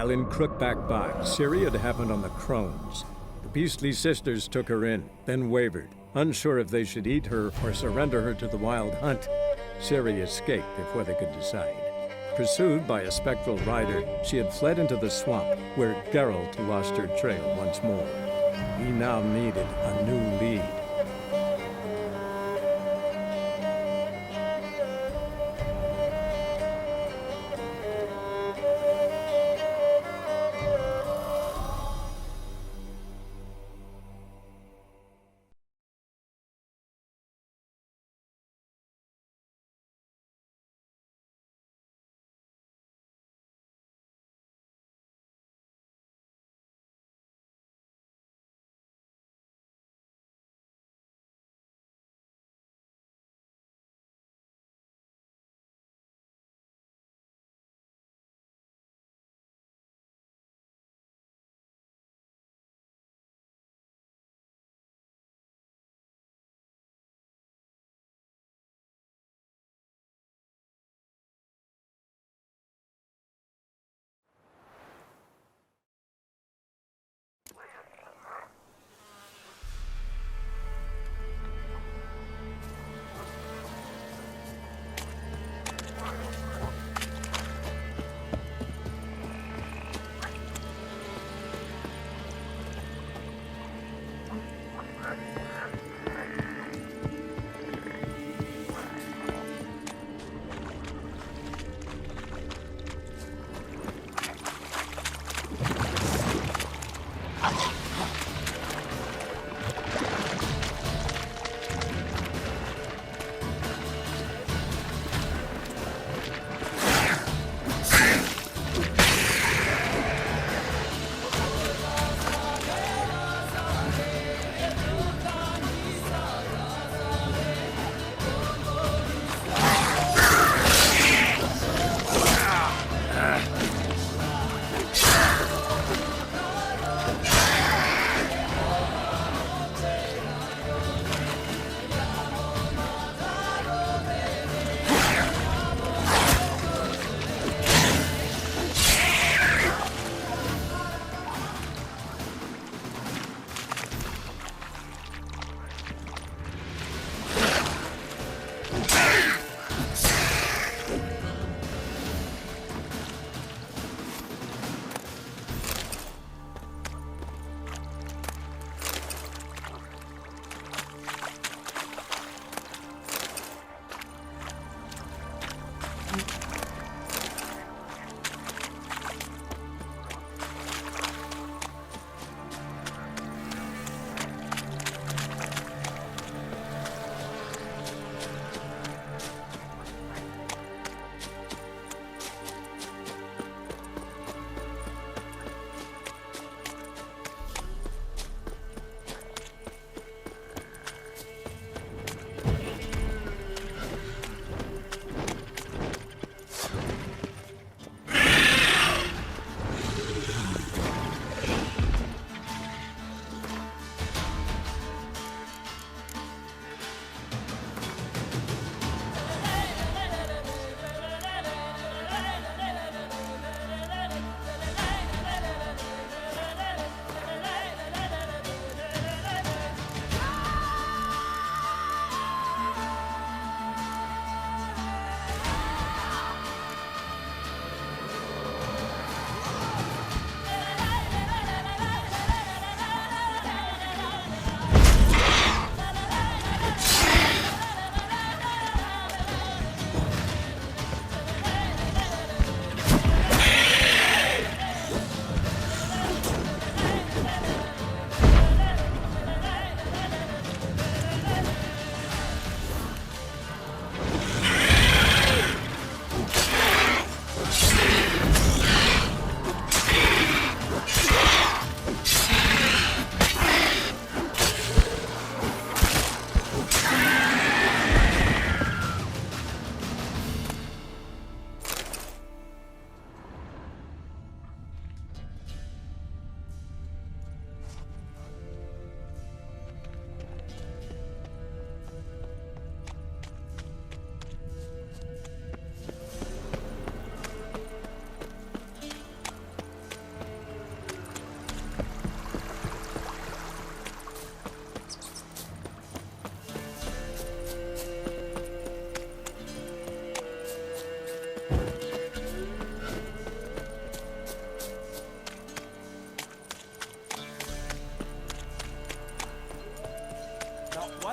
While in Crookback Bog, Ciri had happened on the Crones. The Beastly Sisters took her in, then wavered, unsure if they should eat her or surrender her to the Wild Hunt. Ciri escaped before they could decide. Pursued by a spectral rider, she had fled into the swamp, where Geralt lost her trail once more. He now needed a new lead.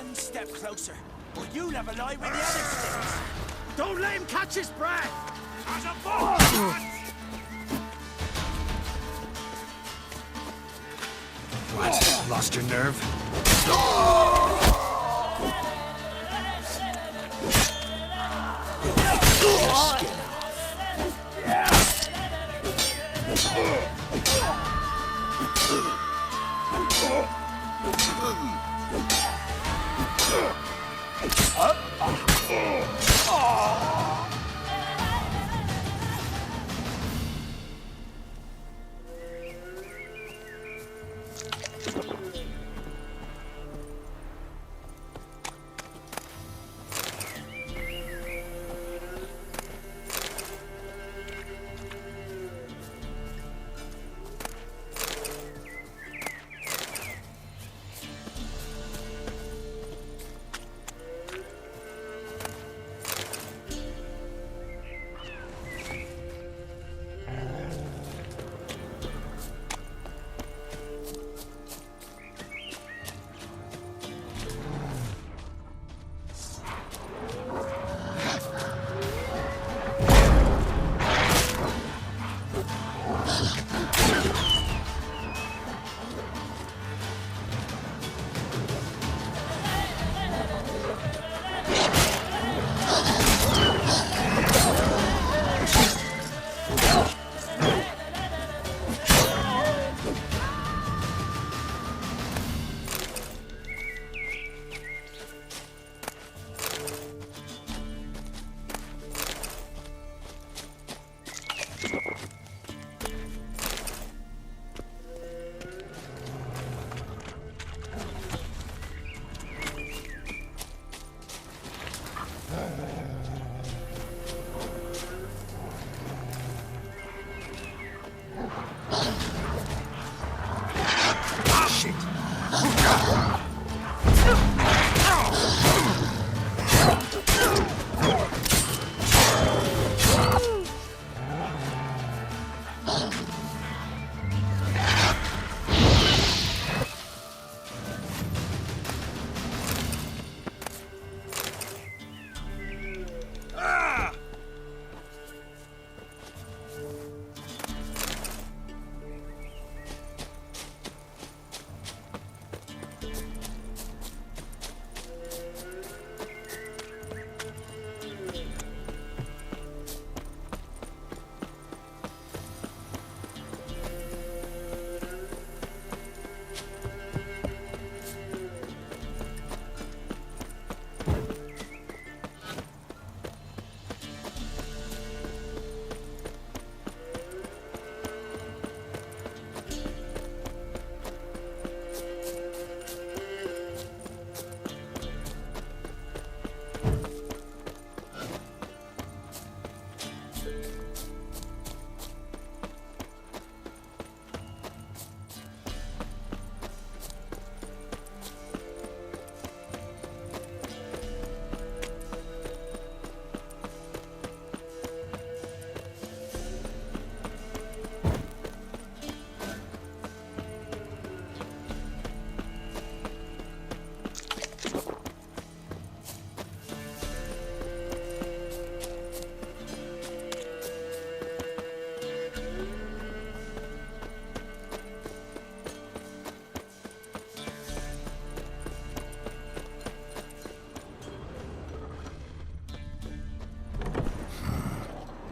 One step closer, or you'll have a lie with the other sticks. Don't let him catch his breath! As a boss! What? Lost your nerve?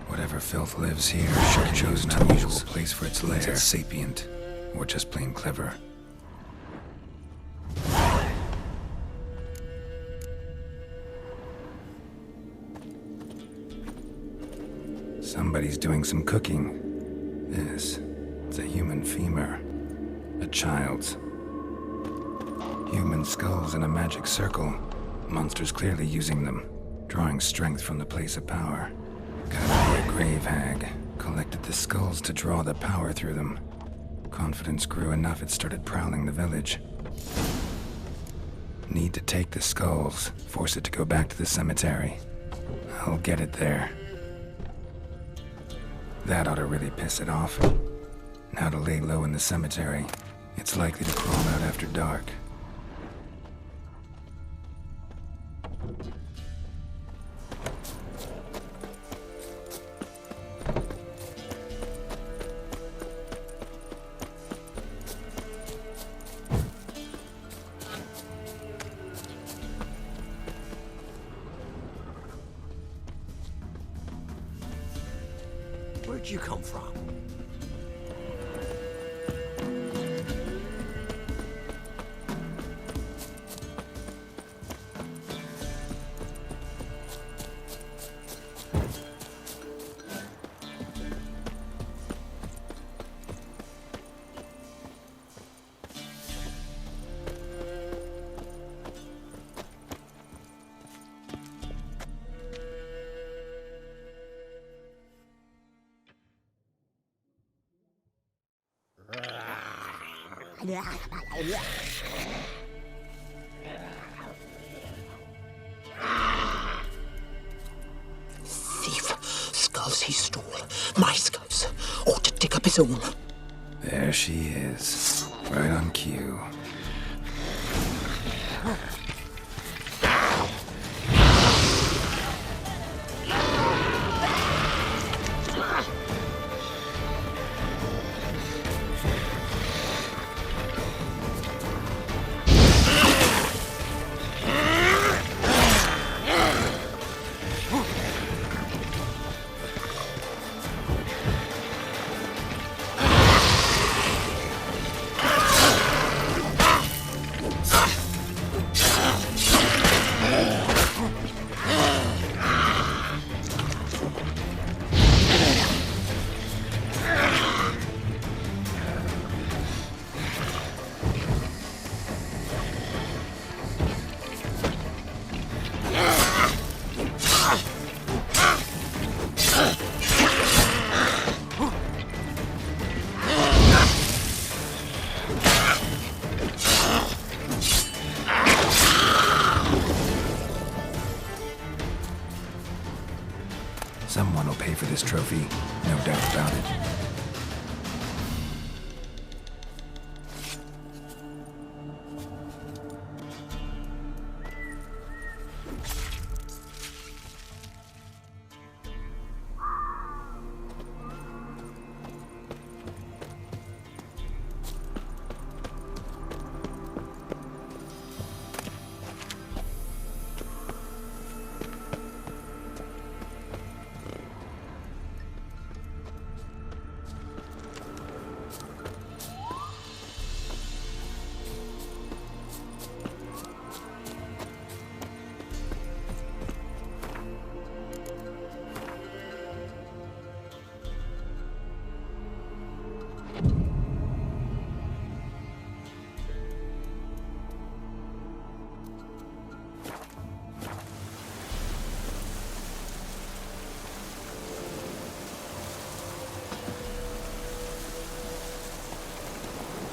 Whatever filth lives here should have chosen an unusual place for its lair. It's sapient, or just plain clever. Somebody's doing some cooking. This, it's a human femur. A child's. Human skulls in a magic circle. Monsters clearly using them, drawing strength from the place of power. Gotta be a grave hag. Collected the skulls to draw the power through them. Confidence grew enough it started prowling the village. Need to take the skulls, force it to go back to the cemetery. I'll get it there. That ought to really piss it off. Now to lay low in the cemetery. It's likely to crawl out after dark. you come from? Thief. Skulls he stole. My skulls. Ought to dig up his own. There she is. Right on cue. Someone will pay for this trophy, no doubt about it.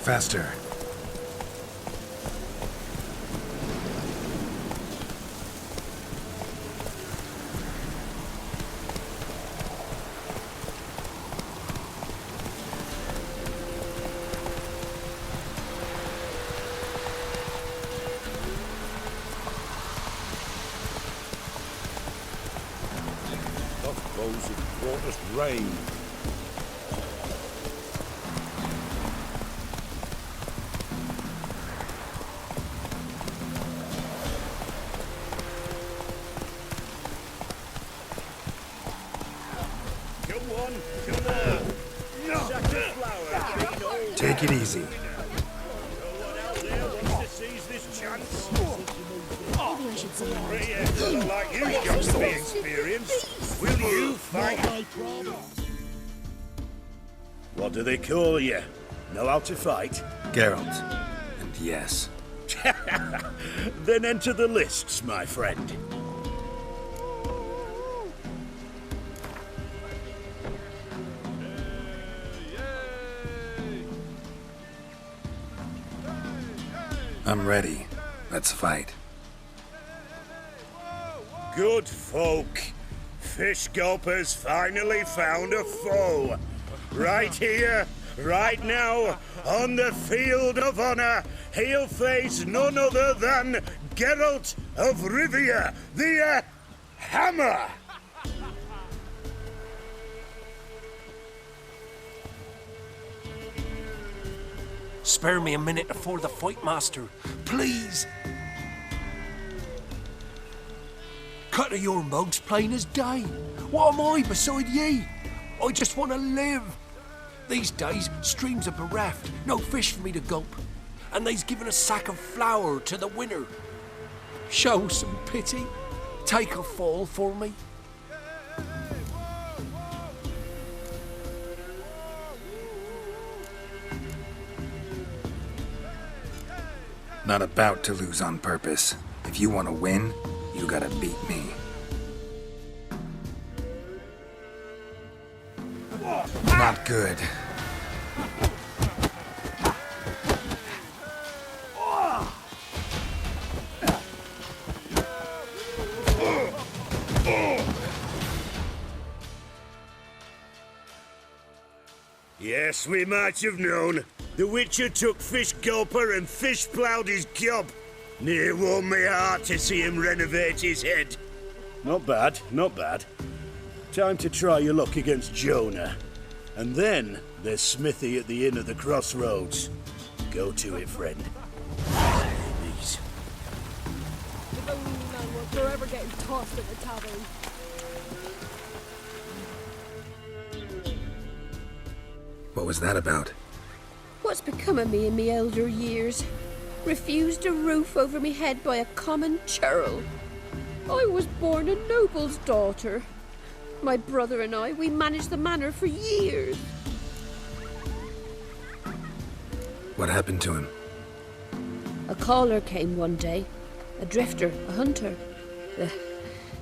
Faster. Those who brought us rain. Take it easy. Like you got to be experienced. Will you fight? What do they call you? Know how to fight? Geralt. And yes. Then enter the lists, my friend. I'm ready. Let's fight. Good folk. Fish Gulper's finally found a foe. Right here, right now, on the field of honor, he'll face none other than Geralt of Rivia, the Hammer. Spare me a minute before the fight, master. Please. Cut of your mugs plain as day. What am I beside ye? I just want to live. These days, streams are bereft, no fish for me to gulp. And they's given a sack of flour to the winner. Show some pity. Take a fall for me. Not about to lose on purpose. If you want to win, you gotta beat me. Not good. Yes, we might have known. The Witcher took Fish Gulper and fish ploughed his gob. Near warmed me heart to see him renovate his head. Not bad, not bad. Time to try your luck against Jonah. And then there's Smithy at the Inn of the Crossroads. Go to it, friend. These. If only none were forever getting tossed at the tavern. What was that about? What's become of me in me elder years? Refused a roof over me head by a common churl. I was born a noble's daughter. My brother and I, we managed the manor for years. What happened to him? A caller came one day. A drifter, a hunter.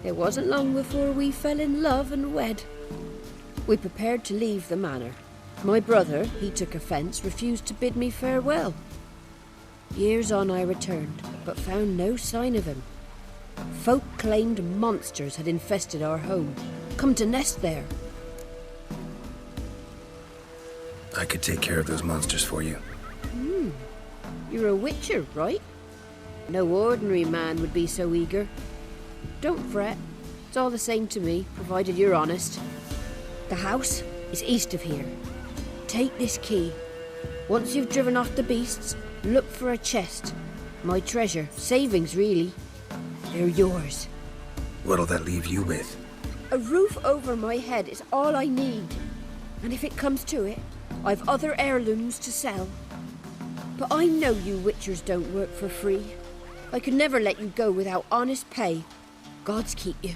It wasn't long before we fell in love and wed. We prepared to leave the manor. My brother, he took offence, refused to bid me farewell. Years on I returned, but found no sign of him. Folk claimed monsters had infested our home, come to nest there. I could take care of those monsters for you. You're a witcher, right? No ordinary man would be so eager. Don't fret. It's all the same to me, provided you're honest. The house is east of here. Take this key. Once you've driven off the beasts, look for a chest. My treasure. Savings, really. They're yours. What'll that leave you with? A roof over my head is all I need. And if it comes to it, I've other heirlooms to sell. But I know you witchers don't work for free. I could never let you go without honest pay. Gods keep you.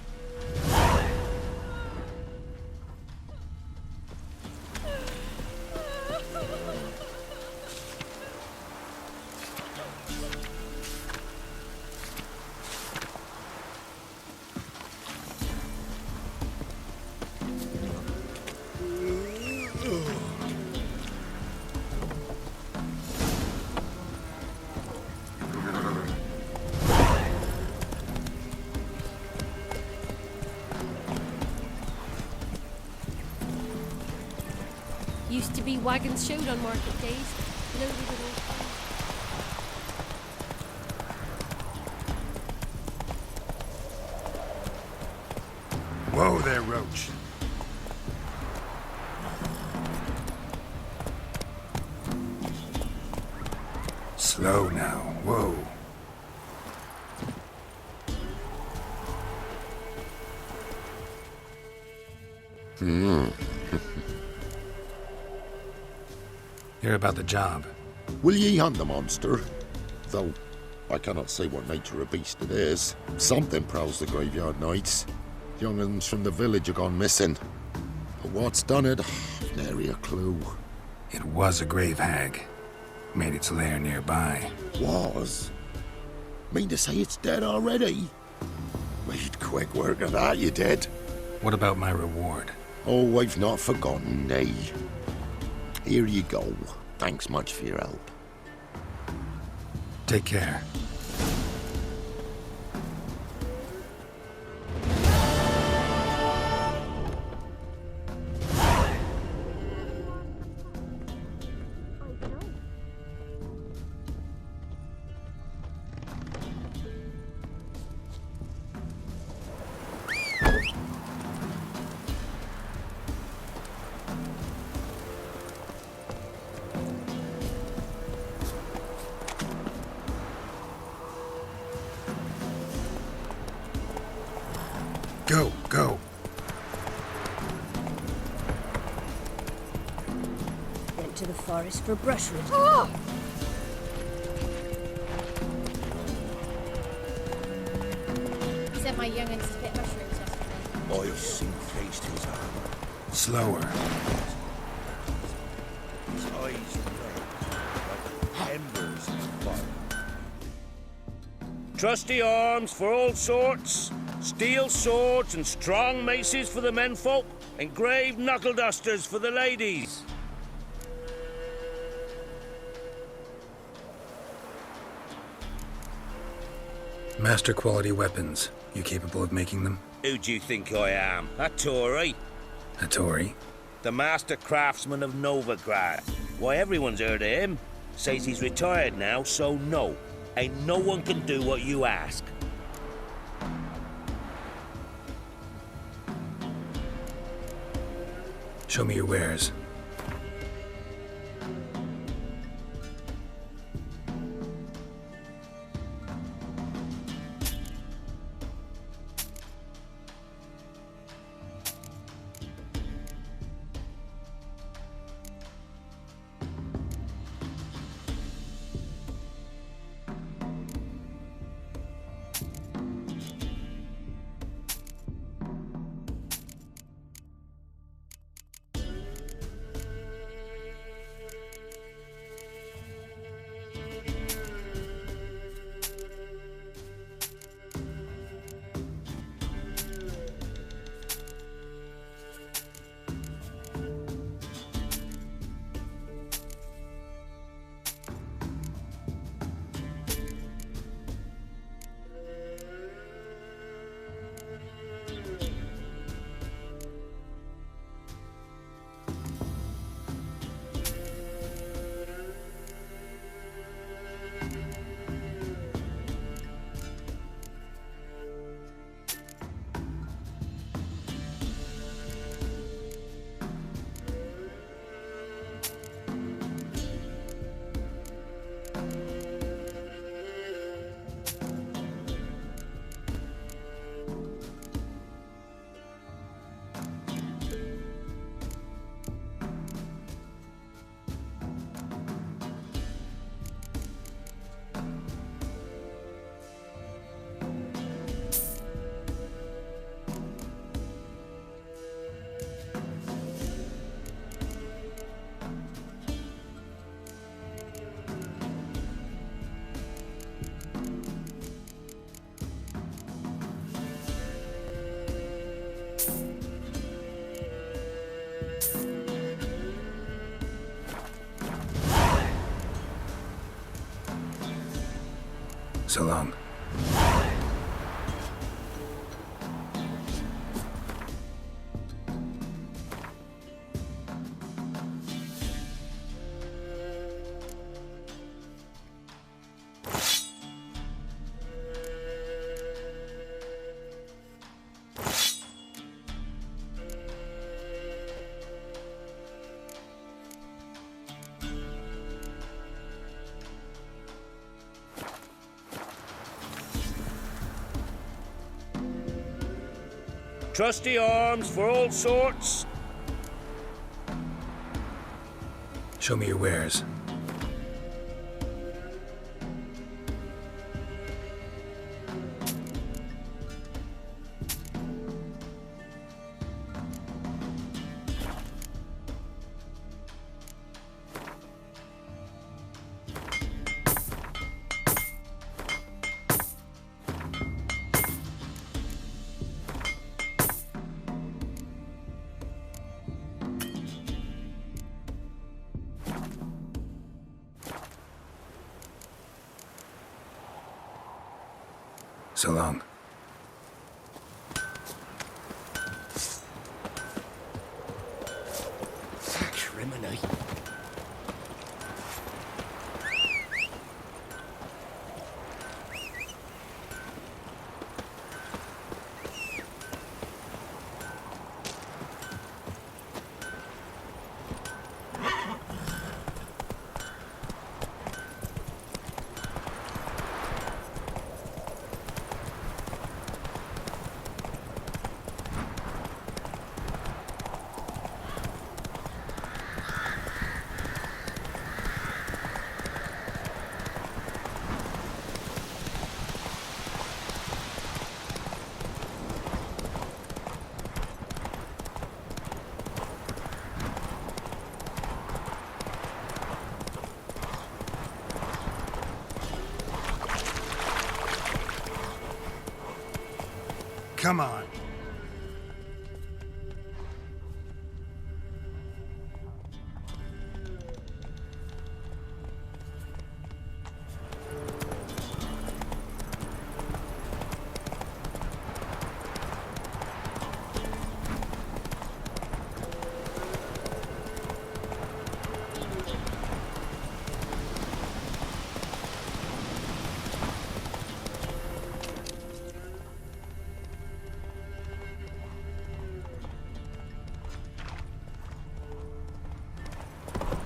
Used to be wagons showed on market days. Loaded with Whoa there, Roach. Slow now. Whoa. Hear about the job. Will ye hunt the monster? Though I cannot say what nature of beast it is. Something prowls the graveyard nights. Young uns from the village are gone missing. But what's done it? Nary a clue. It was a grave hag. Made its lair nearby. Was? Mean to say it's dead already? Made quick work of that, you did. What about my reward? Oh, I've not forgotten, nay. Here you go. Thanks much for your help. Take care. Go, go. forest for brushwood. He said my young'uns spit mushrooms yesterday. Ice encased his armor. Slower. His eyes glowed like embers in fire. Trusty arms for all sorts, steel swords and strong maces for the menfolk, engraved knuckle dusters for the ladies. Master quality weapons. You capable of making them? Who do you think I am? A Tory? A Tory? The master craftsman of Novigrad. Why, everyone's heard of him. Says he's retired now, so no. Ain't no one can do what you ask. Show me your wares. So long. Trusty arms for all sorts. Show me your wares. So long. Criminy. Come on.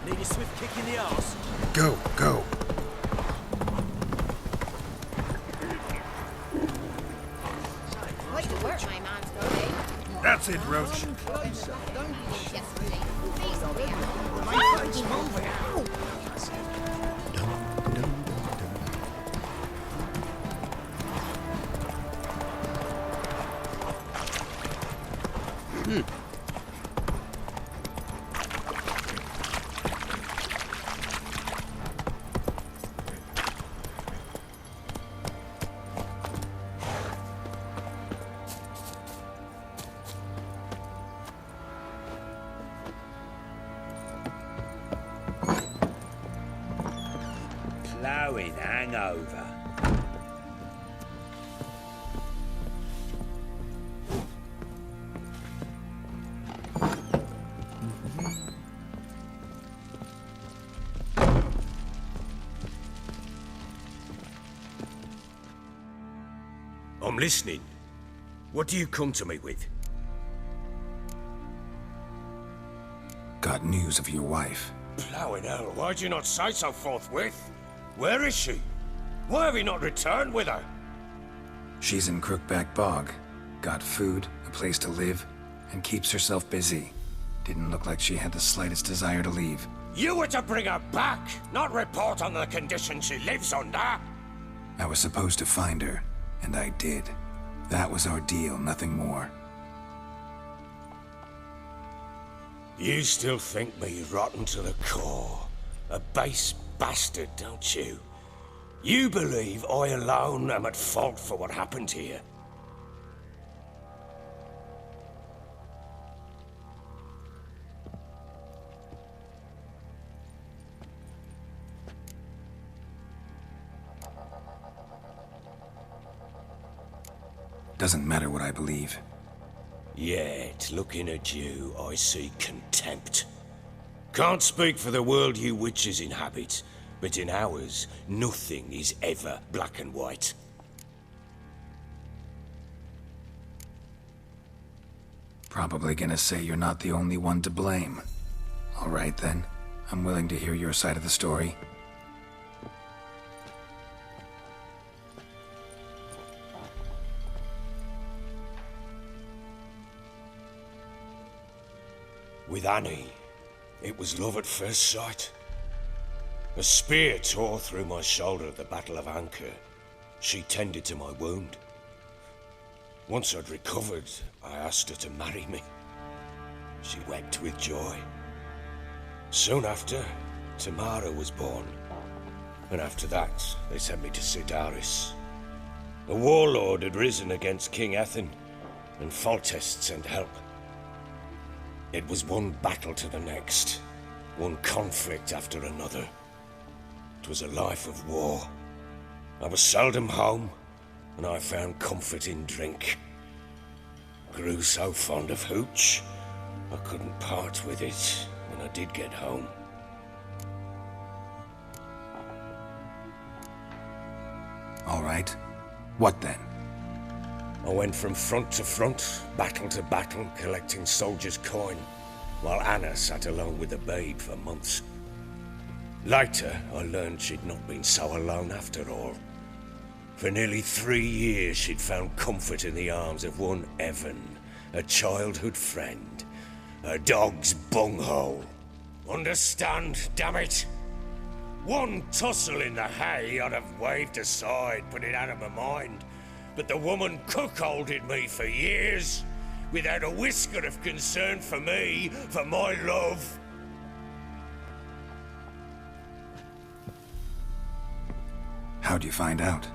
Need a swift kick in the arse. Go, go. What you work, my man's going. That's it, Roach. Ploughing hangover. I'm listening. What do you come to me with? Got news of your wife. Ploughing hell, why'd you not say so forthwith? Where is she? Why have you not returned with her? She's in Crookback Bog. Got food, a place to live, and keeps herself busy. Didn't look like she had the slightest desire to leave. You were to bring her back, not report on the conditions she lives under. I was supposed to find her, and I did. That was our deal, nothing more. You still think me rotten to the core. A base bastard, don't you? You believe I alone am at fault for what happened here. Doesn't matter what I believe. Yet, looking at you, I see contempt. Can't speak for the world you witches inhabit, but in ours, nothing is ever black and white. Probably gonna say you're not the only one to blame. All right then, I'm willing to hear your side of the story. With Annie, it was love at first sight. A spear tore through my shoulder at the Battle of Anchor. She tended to my wound. Once I'd recovered, I asked her to marry me. She wept with joy. Soon after, Tamara was born. And after that, they sent me to Sidaris. A warlord had risen against King Ethan, and Foltest sent help. It was one battle to the next, one conflict after another. It was a life of war. I was seldom home, and I found comfort in drink. Grew so fond of hooch, I couldn't part with it when I did get home. All right. What then? I went from front to front, battle to battle, collecting soldiers' coin, while Anna sat alone with the babe for months. Later, I learned she'd not been so alone after all. For nearly 3 years, she'd found comfort in the arms of one Evan, a childhood friend, a dog's bunghole. Understand, damn it? One tussle in the hay I'd have waved aside, put it out of my mind. But the woman cuckolded me for years, without a whisker of concern for me, for my love. How'd you find out?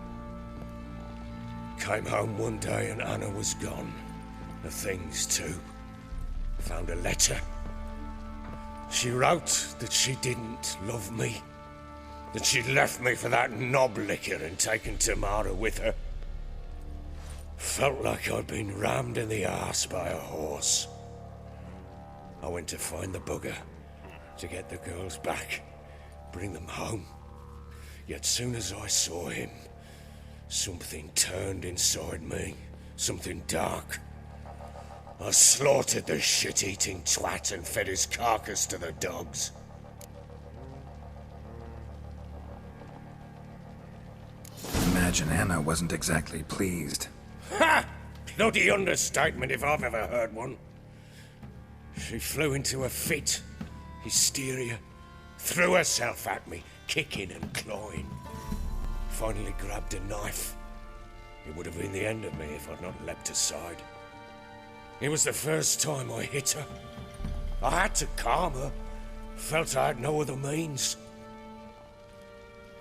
Came home one day and Anna was gone. The things too. Found a letter. She wrote that she didn't love me. That she'd left me for that knob licker and taken Tamara with her. Felt like I'd been rammed in the arse by a horse. I went to find the bugger, to get the girls back, bring them home. Yet soon as I saw him, something turned inside me, something dark. I slaughtered the shit-eating twat and fed his carcass to the dogs. Imagine Anna wasn't exactly pleased. Ha! Bloody understatement if I've ever heard one. She flew into a fit, hysteria, threw herself at me, kicking and clawing. Finally grabbed a knife. It would have been the end of me if I'd not leapt aside. It was the first time I hit her. I had to calm her. Felt I had no other means.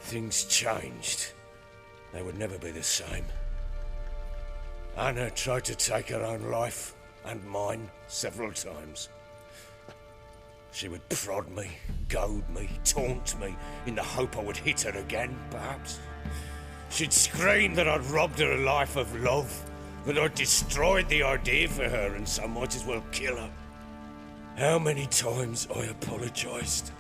Things changed. They would never be the same. Anna tried to take her own life, and mine, several times. She would prod me, goad me, taunt me, in the hope I would hit her again, perhaps. She'd scream that I'd robbed her life of love, that I'd destroyed the idea for her, and so might as well kill her. How many times I apologized.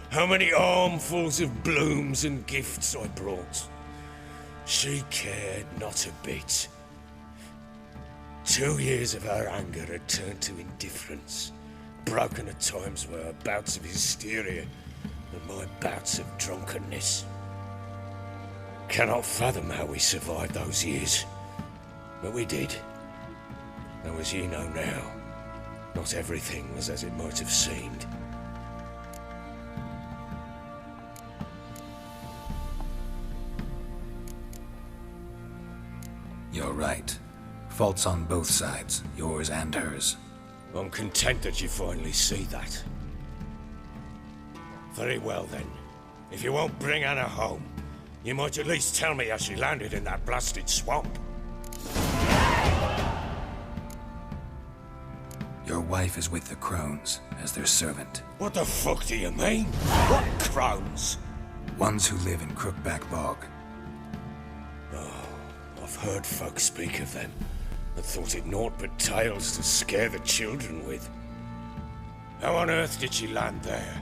How many armfuls of blooms and gifts I brought. She cared not a bit. 2 years of her anger had turned to indifference, broken at times by her bouts of hysteria and my bouts of drunkenness. Cannot fathom how we survived those years, but we did. Though as you know now, not everything was as it might have seemed. You're right. Faults on both sides, yours and hers. I'm content that you finally see that. Very well then. If you won't bring Anna home, you might at least tell me how she landed in that blasted swamp. Your wife is with the Crones, as their servant. What the fuck do you mean? What Crones? Ones who live in Crookback Bog. Oh, I've heard folk speak of them, and thought it naught but tales to scare the children with. How on earth did she land there?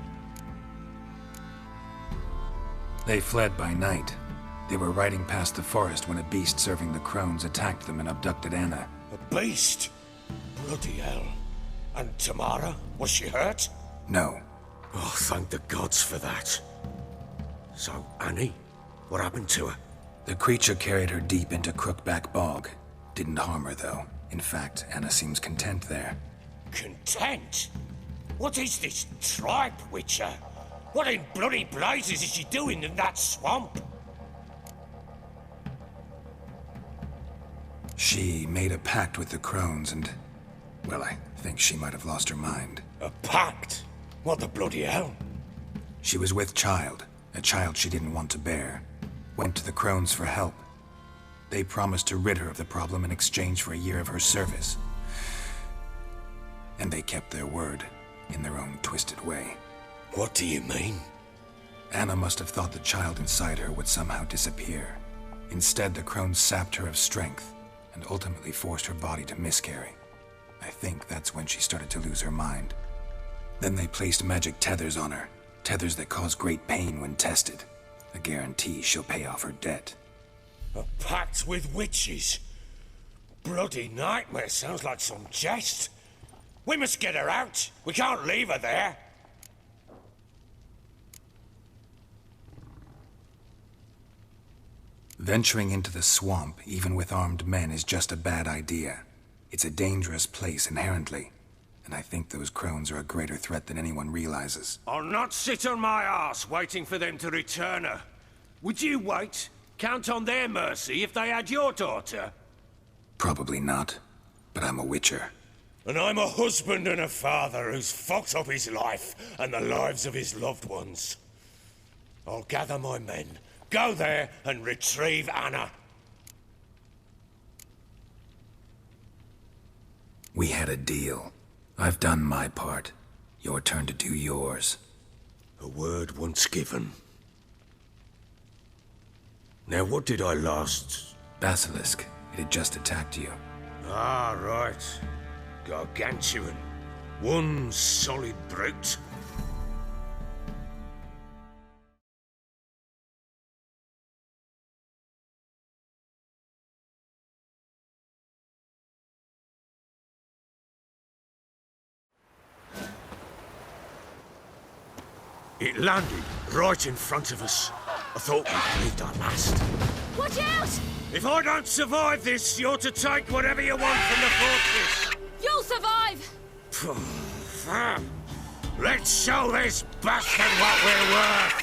They fled by night. They were riding past the forest when a beast serving the Crones attacked them and abducted Anna. A beast? Bloody hell. And Tamara? Was she hurt? No. Oh, thank the gods for that. So, Annie? What happened to her? The creature carried her deep into Crookback Bog. Didn't harm her, though. In fact, Anna seems content there. Content? What is this tripe, Witcher? What in bloody blazes is she doing in that swamp? She made a pact with the Crones and... well, I think she might have lost her mind. A pact? What the bloody hell? She was with child, a child she didn't want to bear. Went to the Crones for help. They promised to rid her of the problem in exchange for a year of her service. And they kept their word, in their own twisted way. What do you mean? Anna must have thought the child inside her would somehow disappear. Instead, the Crones sapped her of strength, and ultimately forced her body to miscarry. I think that's when she started to lose her mind. Then they placed magic tethers on her, tethers that cause great pain when tested. A guarantee she'll pay off her debt. A pact with witches? Bloody nightmare, sounds like some jest. We must get her out. We can't leave her there. Venturing into the swamp, even with armed men, is just a bad idea. It's a dangerous place inherently, and I think those Crones are a greater threat than anyone realizes. I'll not sit on my arse waiting for them to return her. Would you wait? Count on their mercy if they had your daughter? Probably not, but I'm a witcher. And I'm a husband and a father who's fucked up his life and the lives of his loved ones. I'll gather my men, go there and retrieve Anna. We had a deal. I've done my part. Your turn to do yours. A word once given. Now, what did I last... Basilisk. It had just attacked you. Ah, right. Gargantuan. One solid brute. It landed right in front of us. I thought we breathed our last. Watch out! If I don't survive this, you're to take whatever you want from the fortress. You'll survive! Let's show this bastard what we're worth!